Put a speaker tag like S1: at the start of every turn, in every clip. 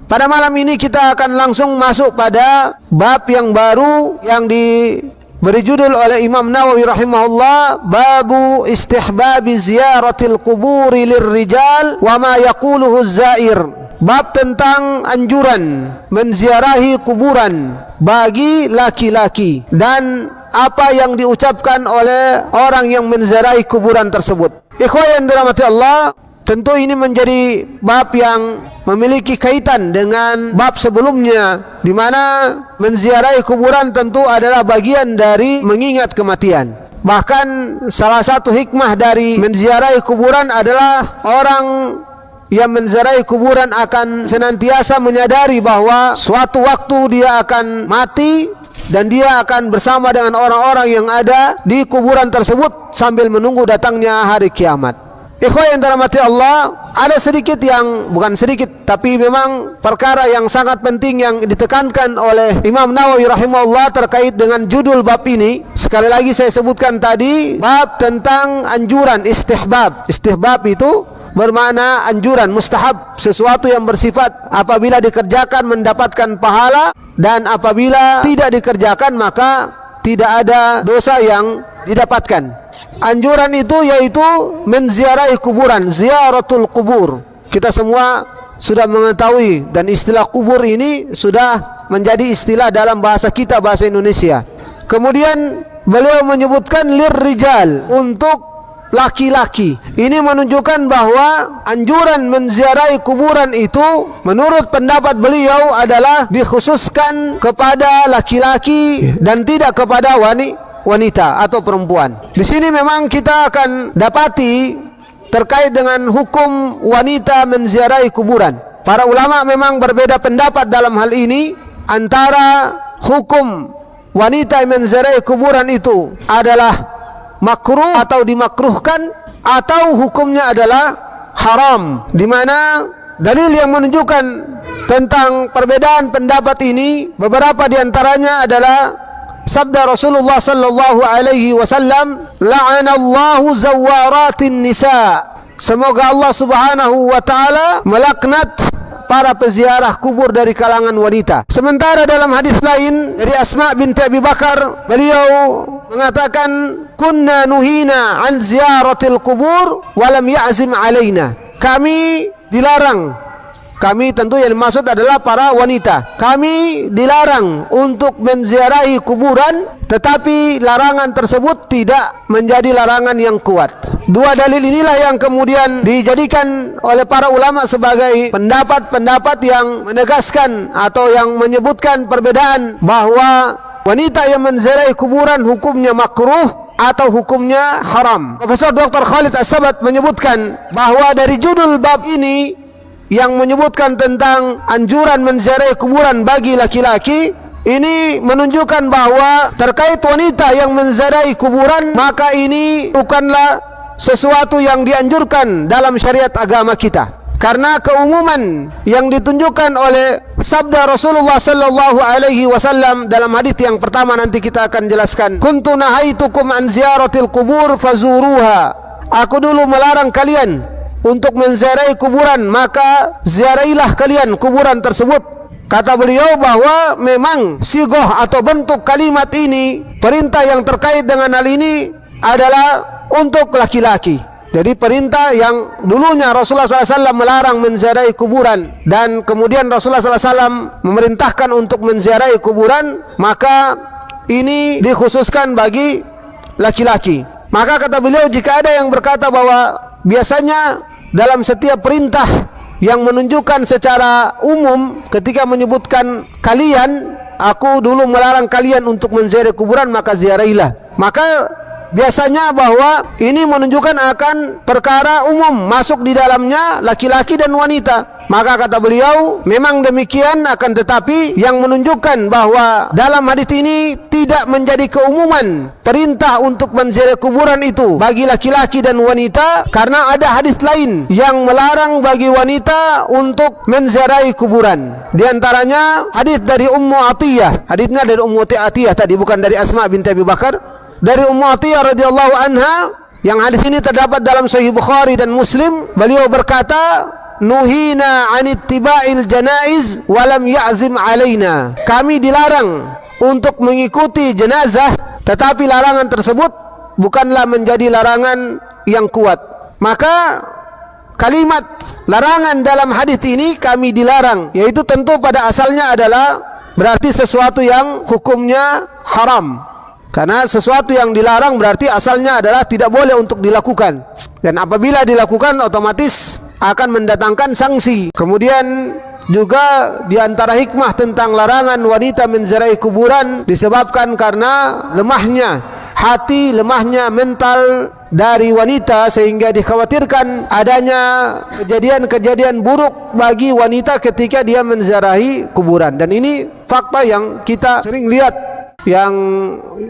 S1: Pada malam ini kita akan langsung masuk pada bab yang baru yang diberi judul oleh Imam Nawawi rahimahullah, Babu istihbabi ziyaratil quburi lirrijal wa ma yaquluhu zair. Bab tentang anjuran menziarahi kuburan bagi laki-laki dan apa yang diucapkan oleh orang yang menziarahi kuburan tersebut. Ikhwan yang dirahmati Allah, tentu ini menjadi bab yang memiliki kaitan dengan bab sebelumnya, di mana menziarahi kuburan tentu adalah bagian dari mengingat kematian. Bahkan salah satu hikmah dari menziarahi kuburan adalah orang yang menziarahi kuburan akan senantiasa menyadari bahwa suatu waktu dia akan mati dan dia akan bersama dengan orang-orang yang ada di kuburan tersebut sambil menunggu datangnya hari kiamat. Ikhwan yang dirahmati Allah, ada sedikit yang bukan sedikit, tapi memang perkara yang sangat penting yang ditekankan oleh Imam Nawawi rahimahullah terkait dengan judul bab ini. Sekali lagi saya sebutkan tadi, bab tentang anjuran istihbab. Istihbab itu bermakna anjuran, mustahab, sesuatu yang bersifat apabila dikerjakan mendapatkan pahala, dan apabila tidak dikerjakan maka tidak ada dosa yang didapatkan. Anjuran itu yaitu menziarahi kuburan, ziaratul kubur. Kita semua sudah mengetahui, dan istilah kubur ini sudah menjadi istilah dalam bahasa kita, bahasa Indonesia. Kemudian beliau menyebutkan lirrijal, untuk laki-laki. Ini menunjukkan bahwa anjuran menziarahi kuburan itu menurut pendapat beliau adalah dikhususkan kepada laki-laki dan tidak kepada wanita atau perempuan. Di sini memang kita akan dapati terkait dengan hukum wanita menziarahi kuburan. Para ulama memang berbeda pendapat dalam hal ini, antara hukum wanita menziarahi kuburan itu adalah makruh atau dimakruhkan, atau hukumnya adalah haram, di mana dalil yang menunjukkan tentang perbedaan pendapat ini beberapa di antaranya adalah sabda Rasulullah sallallahu alaihi wasallam, la'anallahu zawaratin nisa. Semoga Allah Subhanahu wa taala melaknat para peziarah kubur dari kalangan wanita. Sementara dalam hadis lain dari Asma binti Abi Bakar, beliau mengatakan, kunna nuhina an ziyaratil kubur walam ya'zim alaina. Kami dilarang, kami tentu yang dimaksud adalah para wanita, kami dilarang untuk menziarahi kuburan, tetapi larangan tersebut tidak menjadi larangan yang kuat. Dua dalil inilah yang kemudian dijadikan oleh para ulama sebagai pendapat-pendapat yang menegaskan atau yang menyebutkan perbedaan bahwa wanita yang menziarahi kuburan hukumnya makruh atau hukumnya haram. Profesor Dr. Khalid As-Sabat menyebutkan bahwa dari judul bab ini yang menyebutkan tentang anjuran menziarahi kuburan bagi laki-laki, ini menunjukkan bahwa terkait wanita yang menziarahi kuburan, maka ini bukanlah sesuatu yang dianjurkan dalam syariat agama kita, karena keumuman yang ditunjukkan oleh sabda Rasulullah sallallahu alaihi wasallam dalam hadis yang pertama nanti kita akan jelaskan, kuntu nahaitukum an ziyaratil qubur fazuruha. Aku dulu melarang kalian untuk menziarahi kuburan, maka ziarahilah kalian kuburan tersebut. Kata beliau bahwa memang sigoh atau bentuk kalimat ini, perintah yang terkait dengan hal ini adalah untuk laki-laki. Jadi perintah yang dulunya Rasulullah SAW melarang menziarahi kuburan, dan kemudian Rasulullah SAW memerintahkan untuk menziarahi kuburan, maka ini dikhususkan bagi laki-laki. Maka kata beliau, jika ada yang berkata bahwa biasanya dalam setiap perintah yang menunjukkan secara umum, ketika menyebutkan kalian, aku dulu melarang kalian untuk menziarahi kuburan, maka ziarahilah, maka biasanya bahwa ini menunjukkan akan perkara umum, masuk di dalamnya laki-laki dan wanita. Maka kata beliau, memang demikian, akan tetapi yang menunjukkan bahwa dalam hadis ini tidak menjadi keumuman perintah untuk menziarahi kuburan itu bagi laki-laki dan wanita, karena ada hadis lain yang melarang bagi wanita untuk menziarahi kuburan. Di antaranya hadis dari Ummu Atiyah. Hadisnya dari Ummu Atiyah tadi, bukan dari Asma binti Abi Bakar. Dari Ummu Atiyah radhiyallahu anha, yang hadis ini terdapat dalam Sahih Bukhari dan Muslim. Beliau berkata, nuhina 'an ittiba'il janaiz wa lam ya'zim 'alaina. Kami dilarang untuk mengikuti jenazah, tetapi larangan tersebut bukanlah menjadi larangan yang kuat. Maka kalimat larangan dalam hadis ini kami dilarang, yaitu tentu pada asalnya adalah berarti sesuatu yang hukumnya haram. Karena sesuatu yang dilarang berarti asalnya adalah tidak boleh untuk dilakukan. Dan apabila dilakukan otomatis akan mendatangkan sanksi. Kemudian juga di antara hikmah tentang larangan wanita menziarahi kuburan disebabkan karena lemahnya hati, lemahnya mental dari wanita, sehingga dikhawatirkan adanya kejadian-kejadian buruk bagi wanita ketika dia menziarahi kuburan. Dan ini fakta yang kita sering lihat, yang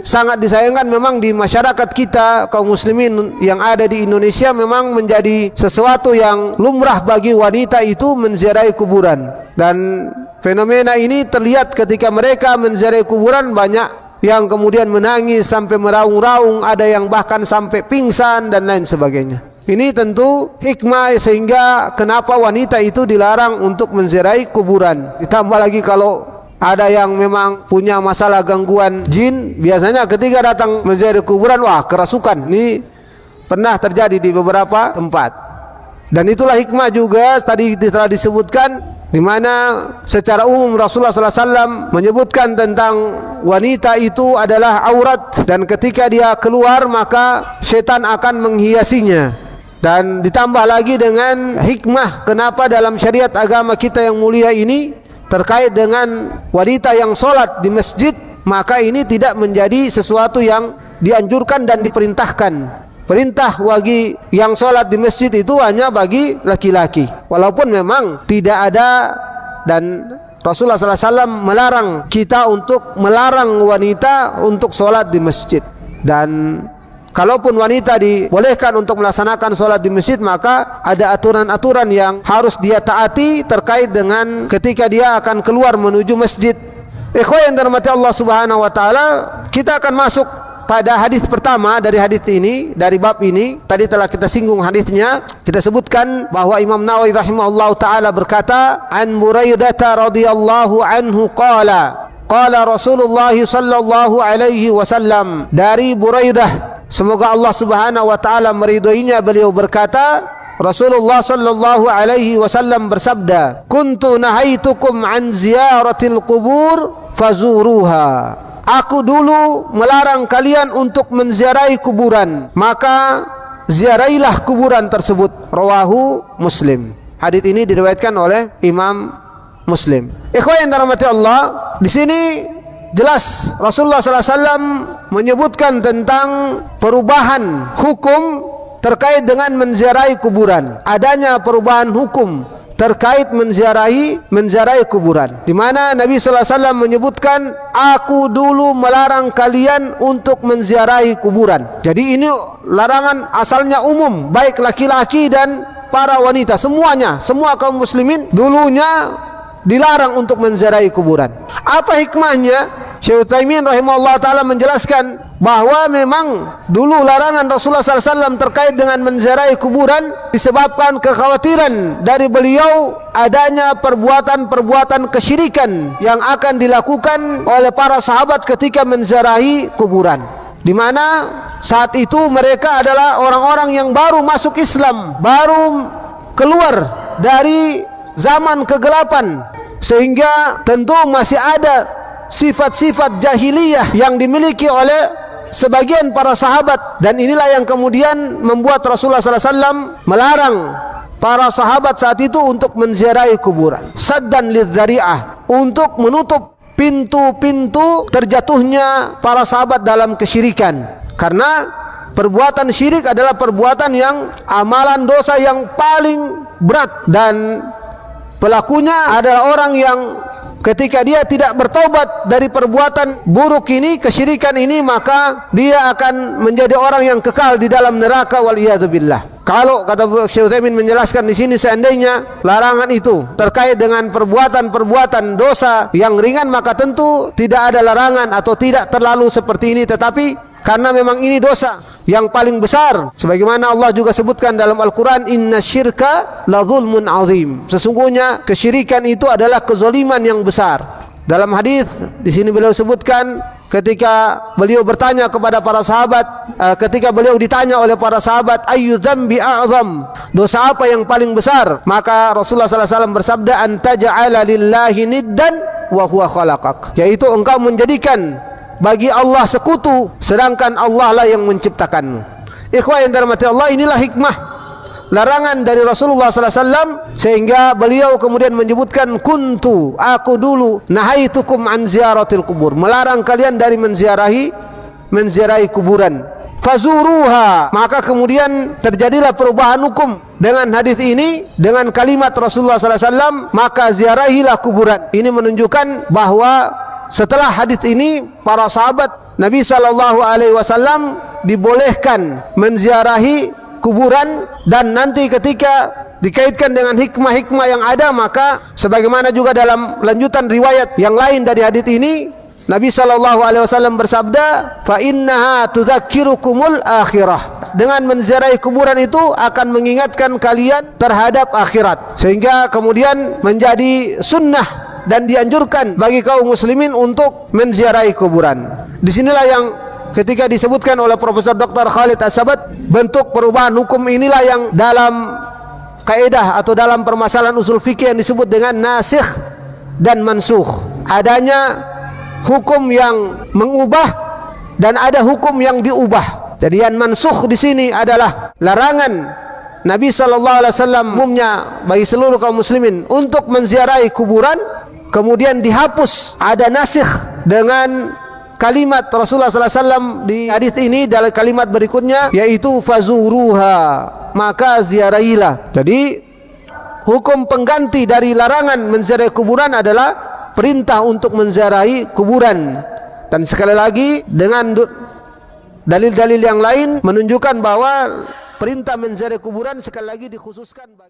S1: sangat disayangkan memang di masyarakat kita kaum muslimin yang ada di Indonesia. Memang menjadi sesuatu yang lumrah bagi wanita itu menziarahi kuburan. Dan fenomena ini terlihat ketika mereka menziarahi kuburan, banyak yang kemudian menangis sampai meraung-raung, ada yang bahkan sampai pingsan dan lain sebagainya. Ini tentu hikmah sehingga kenapa wanita itu dilarang untuk menziarahi kuburan. Ditambah lagi kalau ada yang memang punya masalah gangguan jin, biasanya ketika datang menziarahi kuburan, wah kerasukan. Ini pernah terjadi di beberapa tempat. Dan itulah hikmah juga tadi telah disebutkan, di mana secara umum Rasulullah SAW menyebutkan tentang wanita itu adalah aurat, dan ketika dia keluar maka setan akan menghiasinya. Dan ditambah lagi dengan hikmah kenapa dalam syariat agama kita yang mulia ini terkait dengan wanita yang sholat di masjid, maka ini tidak menjadi sesuatu yang dianjurkan dan diperintahkan. Perintah bagi yang sholat di masjid itu hanya bagi laki-laki, walaupun memang tidak ada, dan Rasulullah SAW melarang kita untuk melarang wanita untuk sholat di masjid. Dan kalaupun wanita dibolehkan untuk melaksanakan sholat di masjid, maka ada aturan-aturan yang harus dia taati terkait dengan ketika dia akan keluar menuju masjid. Ikhwan yang dirahmati Allah Subhanahu wa taala, kita akan masuk pada hadis pertama dari hadis ini, dari bab ini. Tadi telah kita singgung hadisnya. Kita sebutkan bahwa Imam Nawawi rahimahullah taala berkata, an Buraidah radhiyallahu anhu qala qala Rasulullah sallallahu alaihi wasallam, dari Buraidah, semoga Allah Subhanahu wa taala meridhoinya, beliau berkata, Rasulullah sallallahu alaihi wasallam bersabda, kuntu nahaitukum an ziyaratil qubur fazuruha. Aku dulu melarang kalian untuk menziarahi kuburan, maka ziarailah kuburan tersebut. Rawahu Muslim. Hadis ini diriwayatkan oleh Imam Muslim. Ikhwan yang dirahmati Allah, di sini jelas Rasulullah SAW menyebutkan tentang perubahan hukum terkait dengan menziarahi kuburan. Adanya perubahan hukum terkait menziarahi kuburan, di mana Nabi sallallahu alaihi wasallam menyebutkan, aku dulu melarang kalian untuk menziarahi kuburan. Jadi ini larangan asalnya umum, baik laki-laki dan para wanita, semuanya, semua kaum muslimin dulunya dilarang untuk menziarahi kuburan. Apa hikmahnya? Syekh Utsaimin rahimahullah taala menjelaskan bahwa memang dulu larangan Rasulullah SAW terkait dengan menziarahi kuburan disebabkan kekhawatiran dari beliau adanya perbuatan-perbuatan kesyirikan yang akan dilakukan oleh para sahabat ketika menziarahi kuburan, di mana saat itu mereka adalah orang-orang yang baru masuk Islam, baru keluar dari zaman kegelapan, sehingga tentu masih ada sifat-sifat jahiliyah yang dimiliki oleh sebagian para sahabat. Dan inilah yang kemudian membuat Rasulullah SAW melarang para sahabat saat itu untuk menziarahi kuburan, saddan lidzari'ah, untuk menutup pintu-pintu terjatuhnya para sahabat dalam kesyirikan. Karena perbuatan syirik adalah perbuatan yang amalan dosa yang paling berat, dan pelakunya adalah orang yang ketika dia tidak bertobat dari perbuatan buruk ini, kesyirikan ini, maka dia akan menjadi orang yang kekal di dalam neraka, waliyadzubillah. Kalau kata Syekh Utsaimin menjelaskan di sini, seandainya larangan itu terkait dengan perbuatan-perbuatan dosa yang ringan, maka tentu tidak ada larangan atau tidak terlalu seperti ini. Tetapi karena memang ini dosa yang paling besar. Sebagaimana Allah juga sebutkan dalam Al-Quran, inna syirka la zulmun azim. Sesungguhnya kesyirikan itu adalah kezaliman yang besar. Dalam hadis di sini beliau sebutkan ketika beliau bertanya kepada para sahabat, ketika beliau ditanya oleh para sahabat, ayyu dzambi a'zam, dosa apa yang paling besar? Maka Rasulullah SAW bersabda, antaja'ala lillahi niddan wa huwa khalaqak, yaitu engkau menjadikan bagi Allah sekutu sedangkan Allah lah yang menciptakanmu. Ikhwah yang dirahmati Allah, inilah hikmah larangan dari Rasulullah SAW, sehingga beliau kemudian menyebutkan, aku dulu nahaitukum an ziyaratil kubur, melarang kalian dari menziarahi kuburan. Fazuruha, maka kemudian terjadilah perubahan hukum dengan hadis ini, dengan kalimat Rasulullah SAW, maka ziarahilah kuburan. Ini menunjukkan bahwa setelah hadis ini para sahabat Nabi SAW dibolehkan menziarahi kuburan, dan nanti ketika dikaitkan dengan hikmah-hikmah yang ada, maka sebagaimana juga dalam lanjutan riwayat yang lain dari hadits ini, Nabi SAW bersabda, fa innaha tudzakirukumul akhirah, dengan menziarahi kuburan itu akan mengingatkan kalian terhadap akhirat, sehingga kemudian menjadi sunnah dan dianjurkan bagi kaum muslimin untuk menziarahi kuburan. Disinilah yang ketika disebutkan oleh Profesor Dr. Khalid As-Sabat, bentuk perubahan hukum inilah yang dalam kaidah atau dalam permasalahan usul fikih yang disebut dengan nasikh dan mansukh. Adanya hukum yang mengubah dan ada hukum yang diubah. Jadi yang mansukh di sini adalah larangan Nabi SAW umumnya bagi seluruh kaum muslimin untuk menziarahi kuburan, kemudian dihapus. Ada nasikh dengan kalimat Rasulullah SAW di hadis ini dalam kalimat berikutnya, yaitu fazuruha, maka ziarahilah. Jadi hukum pengganti dari larangan menziarahi kuburan adalah perintah untuk menziarahi kuburan. Dan sekali lagi dengan dalil-dalil yang lain menunjukkan bahwa perintah menziarahi kuburan sekali lagi dikhususkan bagi